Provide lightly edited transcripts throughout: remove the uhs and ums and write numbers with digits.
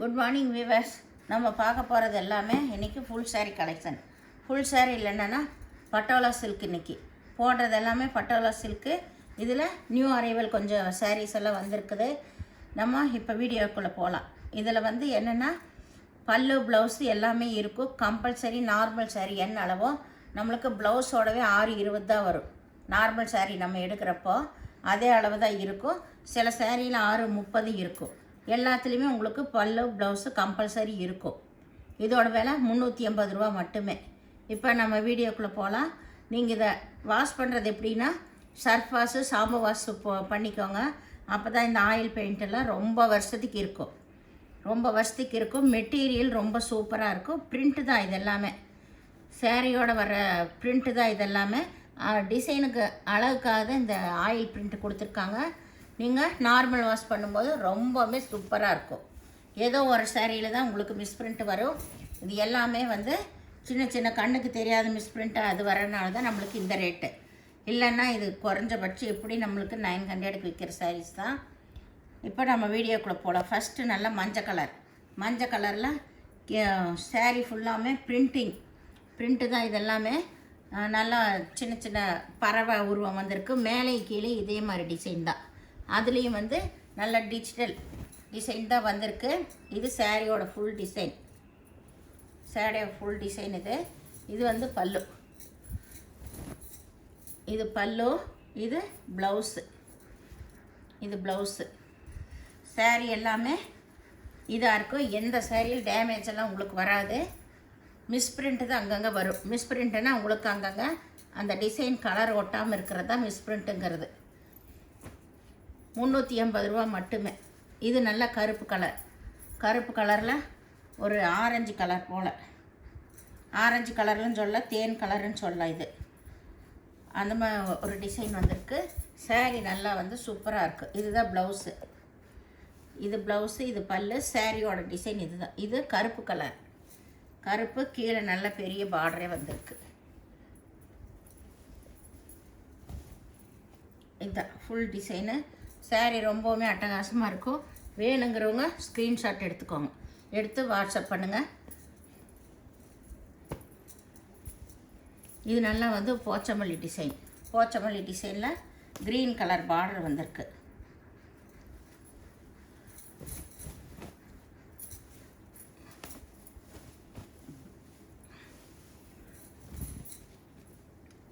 Good morning viewers. நம்ம பார்க்க போகிறது எல்லாமே இன்றைக்கி full saree collection. Full saree இல்லைன்னா பட்டோலா சில்க். இன்றைக்கி போடுறது எல்லாமே பட்டோலா சில்க்கு. இதில் நியூ அரைவல் கொஞ்சம் sarees எல்லாம் வந்திருக்குது. நம்ம இப்போ வீடியோக்குள்ளே போகலாம். இதில் வந்து என்னென்னா பல்லு ப்ளவுஸு எல்லாமே இருக்கும். கம்பல்சரி நார்மல் saree என்ன அளவோ நம்மளுக்கு ப்ளவுஸோடவே 6:20 தான் வரும். நார்மல் saree நம்ம எடுக்கிறப்போ அதே அளவு தான் இருக்கும். சில சேரீயில் 6:30 இருக்கும். எல்லாத்துலேயுமே உங்களுக்கு பல்லு ப்ளவுஸு கம்பல்சரி இருக்கும். இதோட விலை 380 ரூபா மட்டுமே. இப்போ நம்ம வீடியோக்குள்ளே போகலாம். நீங்கள் இதை வாஷ் பண்ணுறது எப்படின்னா சர்ஃப் வாஷு சாம்பு வாஷு பண்ணிக்கோங்க. அப்போ தான் இந்த ஆயில் பெயிண்டெல்லாம் ரொம்ப வருஷத்துக்கு இருக்கும். ரொம்ப வருஷத்துக்கு இருக்கும். மெட்டீரியல் ரொம்ப சூப்பராக இருக்கும். பிரிண்ட்டு தான் இது எல்லாமே. சேரீயோடு வர பிரிண்ட்டு தான் இது எல்லாமே. டிசைனுக்கு அழகுக்காக இந்த ஆயில் பிரிண்ட் கொடுத்துருக்காங்க. நீங்கள் நார்மல் வாஷ் பண்ணும்போது ரொம்பவுமே சூப்பராக இருக்கும். ஏதோ ஒரு சேரீயில் தான் உங்களுக்கு மிஸ் பிரிண்ட் வரும். இது எல்லாமே வந்து சின்ன சின்ன கண்ணுக்கு தெரியாத மிஸ் பிரிண்ட்டாக அது வரனால தான் நம்மளுக்கு இந்த ரேட்டு. இல்லைன்னா இது குறைஞ்சபட்சம் எப்படி நம்மளுக்கு 900க்கு விற்கிற சாரீஸ் தான். இப்போ நம்ம வீடியோக்குள்ளே போகலாம். ஃபஸ்ட்டு நல்லா மஞ்சள் கலர். மஞ்சள் கலரில் சேரீ ஃபுல்லாமே பிரிண்ட்டு தான். இதெல்லாமே நல்லா சின்ன சின்ன பறவை உருவம் வந்திருக்கு. மேலே கீழே இதே மாதிரி டிசைன் தான். அதுலேயும் வந்து நல்ல டிஜிட்டல் டிசைன் தான் வந்திருக்கு. இது சேரீயோட ஃபுல் டிசைன். சேரீயோட ஃபுல் டிசைன் இது வந்து பல்லு. இது பல்லு. இது ப்ளவுஸு. இது ப்ளவுஸு. சேரீ எல்லாமே இதாக இருக்கும். எந்த சேரீயில் டேமேஜ் எல்லாம் உங்களுக்கு வராது. மிஸ்பிரிண்ட்டு தான் அங்கங்கே வரும். மிஸ்பிரிண்ட்டுன்னா உங்களுக்கு அங்கங்கே அந்த டிசைன் கலர் ஒட்டாமல் இருக்கிறது தான் மிஸ்பிரிண்ட்டுங்கிறது. 380 ரூபா மட்டுமே. இது நல்ல கருப்பு கலர். கருப்பு கலரில் ஒரு ஆரஞ்சு கலர் போல். ஆரஞ்சு கலர்னு சொல்ல, தேன் கலருன்னு சொல்லலாம். இது அந்த மாதிரி ஒரு டிசைன் வந்திருக்கு. சேரீ நல்லா வந்து சூப்பராக இருக்குது. இதுதான் ப்ளவுஸு. இது ப்ளவுஸு. இது பல்லு. சேரீயோட டிசைன் இது தான். இது கருப்பு கலர். கருப்பு கீழே நல்ல பெரிய பார்டரே வந்திருக்கு. இதுதான் ஃபுல் டிசைனு. சேரீ ரொம்பவுமே அட்டகாசமாக இருக்கும். வேணுங்கிறவங்க ஸ்க்ரீன்ஷாட் எடுத்துக்கோங்க. எடுத்து வாட்ஸ்அப் பண்ணுங்கள். இது நல்லா வந்து போச்சமல்லி டிசைன். போச்சமல்லி டிசைனில் க்ரீன் கலர் பார்டர் வந்திருக்கு.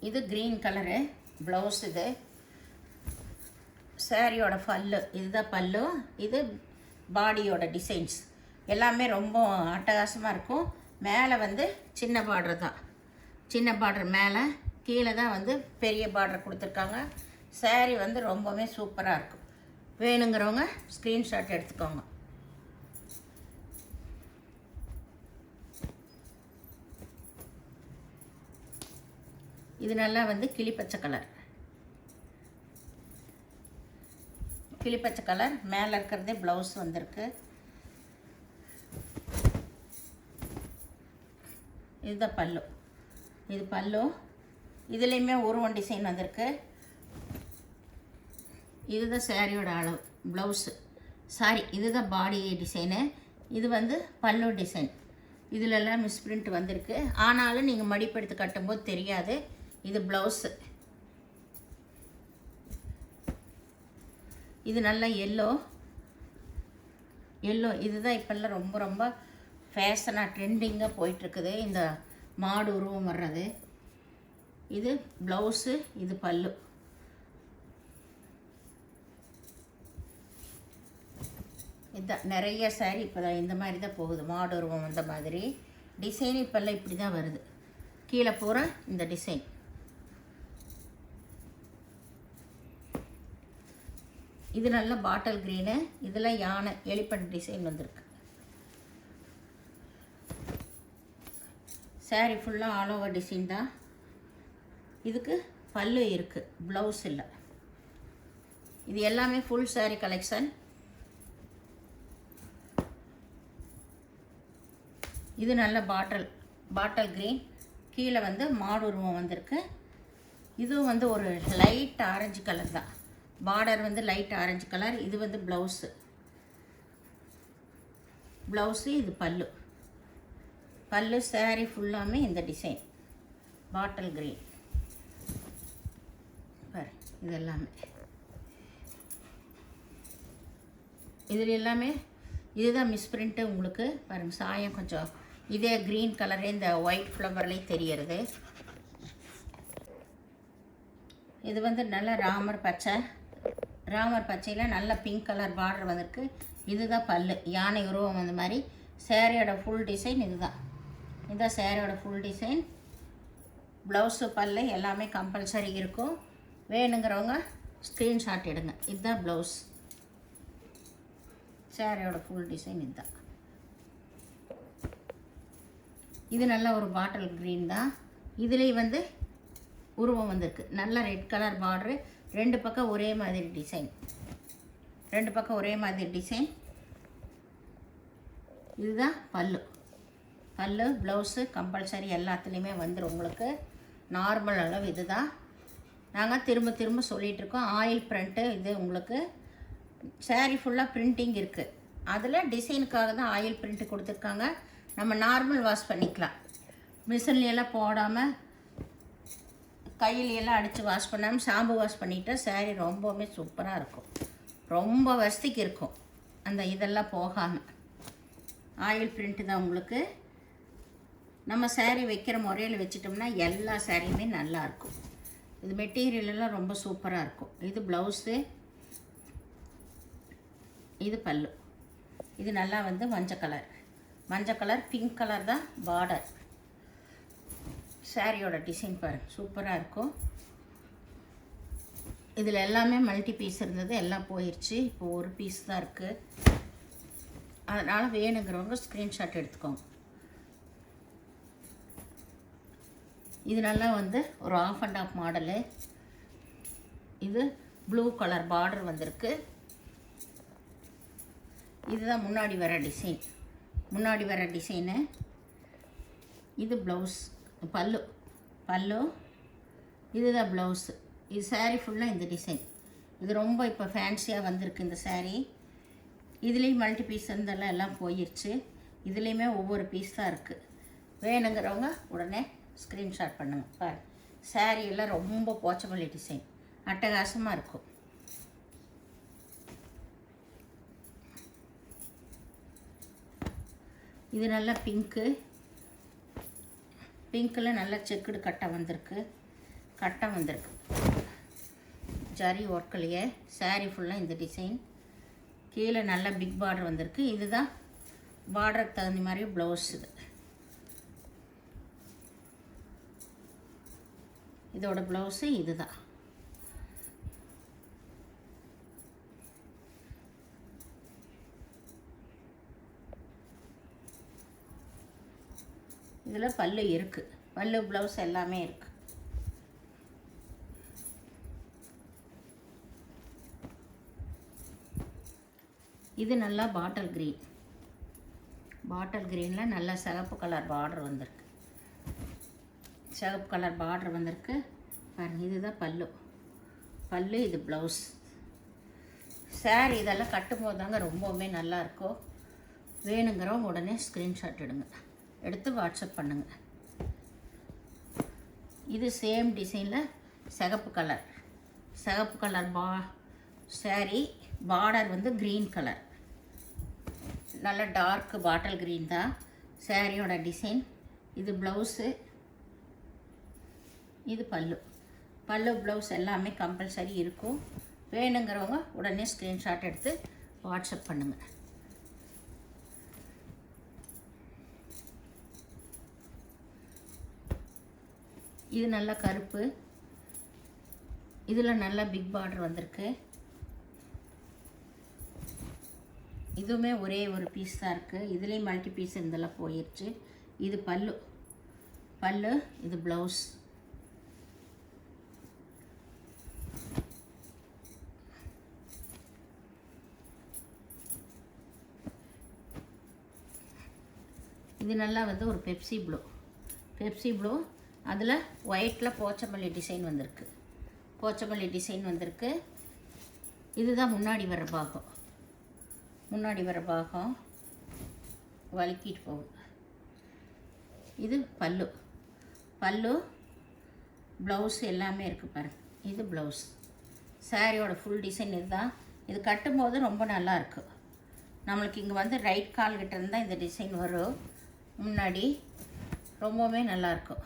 இது க்ரீன் கலரு ப்ளவுஸ். இது சேரீயோட பல்லு. இதுதான் பல்லு. இது பாடியோட டிசைன்ஸ் எல்லாமே ரொம்ப அட்டகாசமாக இருக்கும். மேலே வந்து சின்ன பார்டர் தான். சின்ன பார்டர் மேலே, கீழே தான் வந்து பெரிய பார்டர் கொடுத்துருக்காங்க. சேரீ வந்து ரொம்பவே சூப்பராக இருக்கும். வேணுங்கிறவங்க ஸ்க்ரீன்ஷாட் எடுத்துக்கோங்க. இது நல்லா வந்து கிளிப்பச்சை கலர். கிளிப்பச்சை கலர். மேலே இருக்கிறதே ப்ளவுஸ் வந்திருக்கு. இதுதான் பல்லு. இது பல்லு. இதுலேயுமே உருவம் டிசைன் வந்திருக்கு. இதுதான் சேரீயோட அளவு. ப்ளவுஸு சாரி, இதுதான் பாடி டிசைனு. இது வந்து பல்லு டிசைன். இதிலெல்லாம் மிஸ்பிரிண்ட் வந்திருக்கு. ஆனாலும் நீங்கள் மடிப்பெடுத்து கட்டும்போது தெரியாது. இது ப்ளவுஸு. இது நல்ல எல்லோ. இதுதான் இப்போல்லாம் ரொம்ப ரொம்ப ஃபேஷனாக ட்ரெண்டிங்காக போயிட்டுருக்குது. இந்த மாடு உருவம் வர்றது. இது ப்ளவுஸு. இது பல்லு. இதுதான் நிறைய சேரீ இப்போ தான் இந்த மாதிரி தான் போகுது. மாடு உருவம் வந்த மாதிரி டிசைன் இப்போல்லாம் இப்படி தான் வருது. கீழே பூரா இந்த டிசைன். இது நல்ல பாட்டில் க்ரீனு. இதில் யானை எலிபண்ட் டிசைன் வந்திருக்கு. சேரீ ஃபுல்லாக ஆல் ஓவர் டிசைன் தான். இதுக்கு பல்லு இருக்குது, ப்ளவுஸ் இல்லை. இது எல்லாமே ஃபுல் சேரீ கலெக்ஷன். இது நல்ல பாட்டில் க்ரீன். கீழே வந்து மாடு உருவம் வந்திருக்கு. இதுவும் வந்து ஒரு லைட் ஆரஞ்சு கலர் தான். பார்டர் வந்து லைட் ஆரஞ்சு கலர். இது வந்து ப்ளவுஸு. ப்ளவுஸு, இது பல்லு. பல்லு saree ஃபுல்லாமே இந்த டிசைன் பாட்டில் க்ரீன் பாரு. இது எல்லாமே இதில் எல்லாமே இதுதான் மிஸ் பிரிண்ட்டு. உங்களுக்கு பாருங்கள், சாயம் கொஞ்சம் இதே க்ரீன் கலரே இந்த ஒயிட் ஃப்ளவர்லேயே தெரியறது. இது வந்து நல்ல ராமர் பச்சை. ராமர் பச்சையில் நல்ல பிங்க் கலர் பார்டர் வந்திருக்கு. இதுதான் பல்லு, யானை உருவம் அந்த மாதிரி. சேரீயோட ஃபுல் டிசைன் இதுதான். இதுதான் சேரீயோட ஃபுல் டிசைன். ப்ளவுஸு, பல்லு எல்லாமே கம்பல்சரி இருக்கும். வேணுங்கிறவங்க ஸ்க்ரீன்ஷாட் எடுங்க. இதுதான் ப்ளவுஸ். சேரீயோட ஃபுல் டிசைன் இதுதான். இது நல்ல ஒரு பாட்டில் க்ரீன் தான். இதுலேயே வந்து உருவம் வந்திருக்கு. நல்ல ரெட் கலர் பார்டரு. 2 பக்கம் ஒரே மாதிரி டிசைன். 2 பக்கம் ஒரே மாதிரி டிசைன். இதுதான் பல்லு. பல்லு, ப்ளவுஸு கம்பல்சரி எல்லாத்துலேயுமே வந்துடும் உங்களுக்கு. நார்மல் அளவு இது தான். நாங்கள் திரும்ப திரும்ப சொல்லிகிட்ருக்கோம். ஆயில் பிரிண்ட்டு இது உங்களுக்கு. சேரீ ஃபுல்லாக பிரிண்டிங் இருக்குது. அதில் டிசைனுக்காக தான் ஆயில் பிரிண்ட்டு கொடுத்துருக்காங்க. நம்ம நார்மல் வாஷ் பண்ணிக்கலாம். மிஷின்லையெல்லாம் போடாமல் கையிலையெல்லாம் அடித்து வாஷ் பண்ணாமல் ஷாம்பு வாஷ் பண்ணிட்டா சேரீ ரொம்பவுமே சூப்பராக இருக்கும். ரொம்ப வருஷத்துக்கு இருக்கும் அந்த இதெல்லாம் போகாமல். ஆயில் பிரிண்ட்டு தான் உங்களுக்கு. நம்ம சேரீ வைக்கிற முறையில் வச்சிட்டோம்னா எல்லா சேரீயுமே நல்லாயிருக்கும். இது மெட்டீரியலெல்லாம் ரொம்ப சூப்பராக இருக்கும். இது ப்ளவுஸு, இது பல்லு. இது நல்லா வந்து மஞ்சள் கலர் பிங்க் கலர் தான் பார்டர். சாரியோட டிசைன் பாருங்கள், சூப்பராக இருக்கும். இதில் எல்லாமே மல்டி பீஸ் இருந்தது, எல்லாம் போயிடுச்சு. இப்போ ஒரு பீஸ் தான் இருக்குது. அதனால் வேணுங்கிறவங்க ஸ்க்ரீன்ஷாட் எடுத்துக்கோங்க. இது நல்லா வந்து ஒரு ஆஃப் அண்ட் ஆஃப் மாடலு. இது ப்ளூ கலர் பார்டர் வந்திருக்கு. இதுதான் முன்னாடி வர டிசைனு. இது ப்ளவுஸ், பல்லு. இதுதான் ப்ளவுஸு. இது சாரீ ஃபுல்லாக இந்த டிசைன். இது ரொம்ப இப்போ ஃபேன்சியாக வந்திருக்கு இந்த சாரீ. இதுலேயும் மல்டி பீஸ் இருந்தெல்லாம் எல்லாம் போயிடுச்சு. இதுலேயுமே ஒவ்வொரு பீஸ் தான் இருக்குது. வேணுங்கிறவங்க உடனே ஸ்க்ரீன்ஷாட் பண்ணுங்கள். பாரு, சாரீ எல்லாம் ரொம்ப போச்சமல்லி டிசைன், அட்டகாசமாக இருக்கும். இது நல்லா பிங்க்கில் நல்லா செக்குடு கட்டை வந்திருக்கு. ஜரி ஒர்க்லையே சாரீ ஃபுல்லாக இந்த டிசைன். கீழே நல்லா பிக் பார்டர் வந்திருக்கு. இதுதான் பார்டருக்கு தகுந்த மாதிரி ப்ளவுஸ். இதோட ப்ளவுஸு இதுதான். இதில் பல்லு இருக்குது. பல்லு, ப்ளவுஸ் எல்லாமே இருக்குது. இது நல்லா பாட்டில் க்ரீனில் நல்லா சிகப்பு கலர் பார்டர் வந்திருக்கு. பாருங்கள், இதுதான் பல்லு, இது ப்ளவுஸ். சாரீ இதெல்லாம் கட்டும்போது தாங்க ரொம்பவுமே நல்லாயிருக்கும். வேணுங்கிறவங்க உடனே ஸ்க்ரீன்ஷாட் எடுத்து வாட்ஸ்அப் பண்ணுங்கள். இது சேம் டிசைனில் சிகப்பு கலர் சாரீ. பார்டர் வந்து க்ரீன் கலர், நல்ல டார்க் பாட்டில் க்ரீன் தான் சாரியோட டிசைன். இது ப்ளவுஸு, இது பல்லு. ப்ளவுஸ் எல்லாமே கம்பல்சரி இருக்கும். வேணுங்கிறவங்க உடனே ஸ்க்ரீன்ஷாட் எடுத்து வாட்ஸ்அப் பண்ணுங்கள். இது நல்ல கருப்பு. இதில் நல்ல பிக் பார்டர் வந்திருக்கு. இதுவுமே ஒரே ஒரு பீஸ் தான் இருக்குது. இதுலேயும் மல்டி பீஸ் இருந்தெல்லாம் போயிடுச்சு. இது பல்லு, இது ப்ளவுஸ். இது நல்லா வந்து ஒரு பெப்சி ப்ளூ. அதில் ஒயிட்டில் போச்சமல்லி டிசைன் வந்திருக்கு. இதுதான் முன்னாடி வர பாகம். வலிக்கிட்டு போகும். இது பல்லு. பல்லு, ப்ளவுஸ் எல்லாமே இருக்குது பாருங்கள். இது ப்ளவுஸ். சாரியோட ஃபுல் டிசைன் இதுதான். இது கட்டும்போது ரொம்ப நல்லாயிருக்கு. நம்மளுக்கு இங்கே வந்து ரைட் கால் கிட்ட இருந்தால் இந்த டிசைன் வரும். முன்னாடி ரொம்பவுமே நல்லாயிருக்கும்.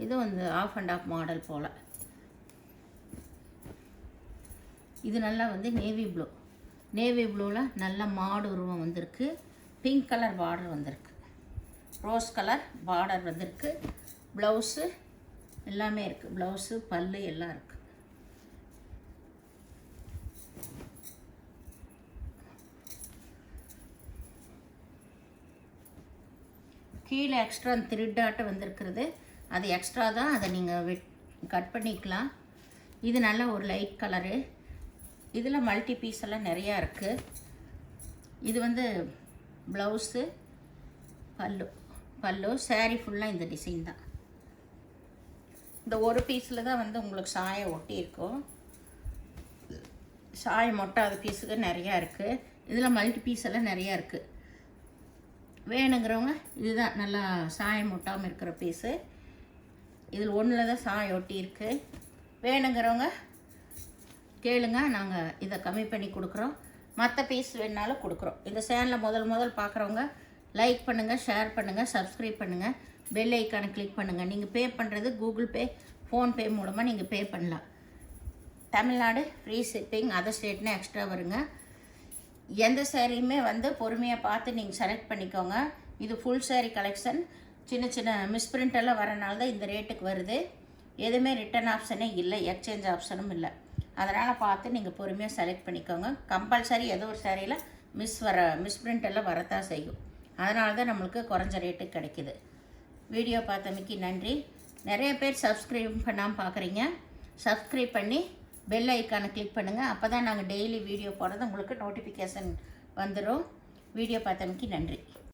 இது வந்து ஆஃப் அண்ட் ஆஃப் மாடல் போல். இது நல்லா வந்து நேவி ப்ளூ. நேவி ப்ளூவில் நல்ல மாடு உருவம் வந்திருக்கு. பிங்க் கலர் பார்டர் வந்திருக்கு. ரோஸ் கலர் பார்டர் வந்திருக்கு. ப்ளவுஸு எல்லாமே இருக்குது. ப்ளவுஸு, பல்லு எல்லாம் இருக்குது. கீழே எக்ஸ்ட்ரா த்ரெட்டாட்ட வந்திருக்கிறது அது எக்ஸ்ட்ரா தான். அதை நீங்கள் கட் பண்ணிக்கலாம். இது நல்ல ஒரு லைட் கலரு. இதில் மல்டி பீஸ் எல்லாம் நிறையா இருக்குது. இது வந்து ப்ளவுஸு, பல்லு சாரீ ஃபுல்லாக இந்த டிசைன் தான். இந்த ஒரு பீஸில் தான் வந்து உங்களுக்கு சாயம் ஒட்டியிருக்கும். சாயம் ஒட்டாத பீஸுக்கு நிறையா இருக்குது. இதில் மல்டி பீஸ் எல்லாம் நிறையா இருக்குது. வேணுங்கிறவங்க இதுதான் நல்லா சாயம் ஒட்டாமல் இருக்கிற பீஸு. இதில் ஒன்றில் தான் சாயம் ஒட்டியிருக்கு. வேணுங்கிறவங்க கேளுங்க, நாங்கள் இதை கம்மி பண்ணி கொடுக்குறோம். மற்ற பீஸ் வேணுனாலும் கொடுக்குறோம். இந்த சேனலை முதல் பார்க்குறவங்க லைக் பண்ணுங்கள், ஷேர் பண்ணுங்கள், சப்ஸ்கிரைப் பண்ணுங்கள், பெல் ஐக்கானை கிளிக் பண்ணுங்கள். நீங்கள் பே பண்ணுறது கூகுள் பே, ஃபோன்பே மூலமாக நீங்கள் பே பண்ணலாம். Tamil Nadu free shipping, other ஸ்டேட்னா extra வருங்க. எந்த சேரீயுமே வந்து பொறுமையாக பார்த்து நீங்கள் செலக்ட் பண்ணிக்கோங்க. இது ஃபுல் சேரீ கலெக்ஷன். சின்ன சின்ன மிஸ்பிரிண்ட் எல்லாம் வரனால தான் இந்த ரேட்டுக்கு வருது. எதுவுமே ரிட்டன் ஆப்ஷனே இல்லை, எக்ஸ்சேஞ்ச் ஆப்ஷனும் இல்லை. அதனால் பார்த்து நீங்கள் பொறுமையாக செலக்ட் பண்ணிக்கோங்க. கம்பல்சரி ஏதோ ஒரு சேரீயில் மிஸ்பிரிண்ட் எல்லாம் வரத்தான் செய்யும். அதனால தான் நம்மளுக்கு குறைஞ்ச ரேட்டுக்கு கிடைக்கிது. வீடியோ பார்த்தமைக்கு நன்றி. நிறைய பேர் சப்ஸ்கிரைப் பண்ணாமல் பார்க்குறீங்க. சப்ஸ்கிரைப் பண்ணி பெல் ஐக்கானை கிளிக் பண்ணுங்கள். அப்போ தான் நாங்கள் டெய்லி வீடியோ போடுறது உங்களுக்கு நோட்டிஃபிகேஷன் வந்துடும். வீடியோ பார்த்தமைக்கு நன்றி.